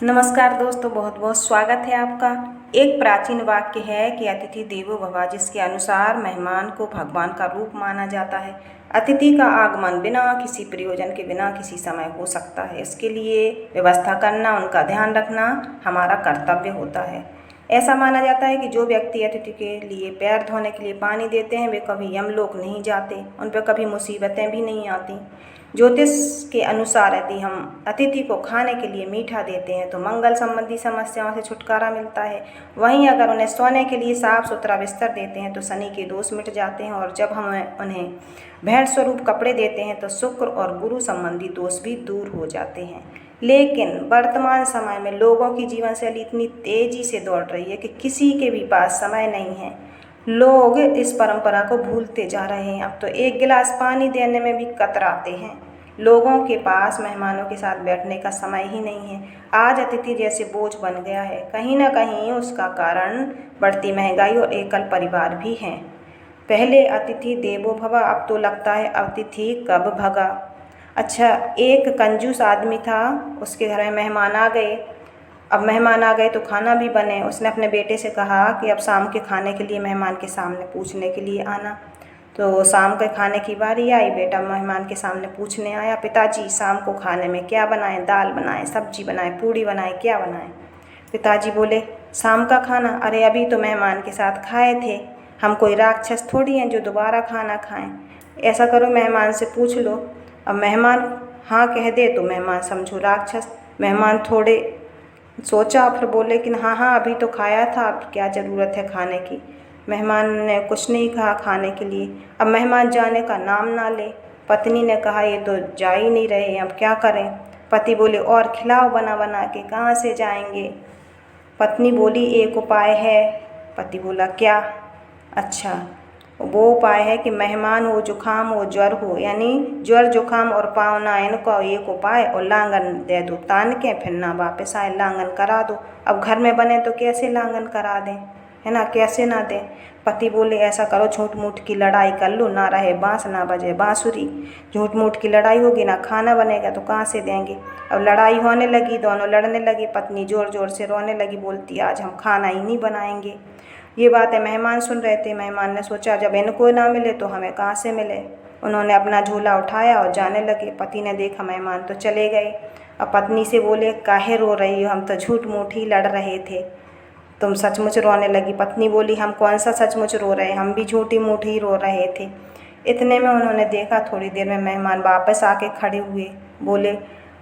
नमस्कार दोस्तों, बहुत बहुत स्वागत है आपका। एक प्राचीन वाक्य है कि अतिथि देवो भव, जिसके अनुसार मेहमान को भगवान का रूप माना जाता है। अतिथि का आगमन बिना किसी प्रयोजन के, बिना किसी समय हो सकता है। इसके लिए व्यवस्था करना, उनका ध्यान रखना हमारा कर्तव्य होता है। ऐसा माना जाता है कि जो व्यक्ति अतिथि के लिए पैर धोने के लिए पानी देते हैं वे कभी यमलोक नहीं जाते, उन पर कभी मुसीबतें भी नहीं आती। ज्योतिष के अनुसार यदि हम अतिथि को खाने के लिए मीठा देते हैं तो मंगल संबंधी समस्याओं से छुटकारा मिलता है। वहीं अगर उन्हें सोने के लिए साफ सुथरा बिस्तर देते हैं तो शनि के दोष मिट जाते हैं, और जब हम उन्हें भेंट स्वरूप कपड़े देते हैं तो शुक्र और गुरु संबंधी दोष भी दूर हो जाते हैं। लेकिन वर्तमान समय में लोगों की जीवन शैली इतनी तेजी से दौड़ रही है कि किसी के भी पास समय नहीं है। लोग इस परंपरा को भूलते जा रहे हैं। अब तो एक गिलास पानी देने में भी कतराते हैं। लोगों के पास मेहमानों के साथ बैठने का समय ही नहीं है। आज अतिथि जैसे बोझ बन गया है। कहीं ना कहीं उसका कारण बढ़ती महंगाई और एकल परिवार भी हैं। पहले अतिथि देवो भव, अब तो लगता है अतिथि कब भगा। अच्छा, एक कंजूस आदमी था, उसके घर में मेहमान आ गए। अब मेहमान आ गए तो खाना भी बने। उसने अपने बेटे से कहा कि अब शाम के खाने के लिए मेहमान के सामने पूछने के लिए आना। तो शाम के खाने की बारी आई। बेटा मेहमान के सामने पूछने आया, पिताजी शाम को खाने में क्या बनाएं? दाल बनाएं, सब्जी बनाएं, पूड़ी बनाएं, क्या बनाएं? पिताजी बोले, शाम का खाना? अरे अभी तो मेहमान के साथ खाए थे। हम कोई राक्षस थोड़ी हैं जो दोबारा खाना खाएं। ऐसा करो, मेहमान से पूछ लो। अब मेहमान हाँ कह दे तो मेहमान समझो राक्षस। मेहमान थोड़े सोचा, फिर बोले कि हाँ हाँ अभी तो खाया था, अब क्या ज़रूरत है खाने की। मेहमान ने कुछ नहीं कहा खाने के लिए। अब मेहमान जाने का नाम ना ले। पत्नी ने कहा ये तो जा ही नहीं रहे, अब क्या करें? पति बोले और खिलाओ बना बना के, कहाँ से जाएंगे? पत्नी बोली एक उपाय है। पति बोला क्या? अच्छा, वो उपाय है कि मेहमान हो, जुकाम हो, ज्वर हो, यानी ज्वर जुकाम और पावना, इनको एक उपाय, और लांगन दे दो तान के, फिर ना वापस आए, लांगन करा दो। अब घर में बने तो कैसे लांगन करा दें, है ना, कैसे ना दें? पति बोले ऐसा करो, झूठ मूठ की लड़ाई कर लो, ना रहे बांस ना बजे बांसुरी। झूठ मूठ की लड़ाई होगी, ना खाना बनेगा तो कहाँ से देंगे? अब लड़ाई होने लगी, दोनों लड़ने लगी। पत्नी जोर जोर से रोने लगी, बोलती आज हम खाना ही नहीं बनाएंगे। ये बातें मेहमान सुन रहे थे। मेहमान ने सोचा जब इनको ना मिले तो हमें कहाँ से मिले। उन्होंने अपना झोला उठाया और जाने लगे। पति ने देखा मेहमान तो चले गए। अब पत्नी से बोले काहे रो रही हो, हम तो झूठ मूठ ही लड़ रहे थे, तुम सचमुच रोने लगी। पत्नी बोली हम कौन सा सचमुच रो रहे, हम भी झूठी मूठ ही रो रहे थे। इतने में उन्होंने देखा, थोड़ी देर में मेहमान वापस आके खड़े हुए। बोले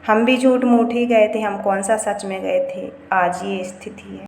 हम भी झूठ मूठ ही गए थे, हम कौन सा सच में गए थे। आज ये स्थिति है।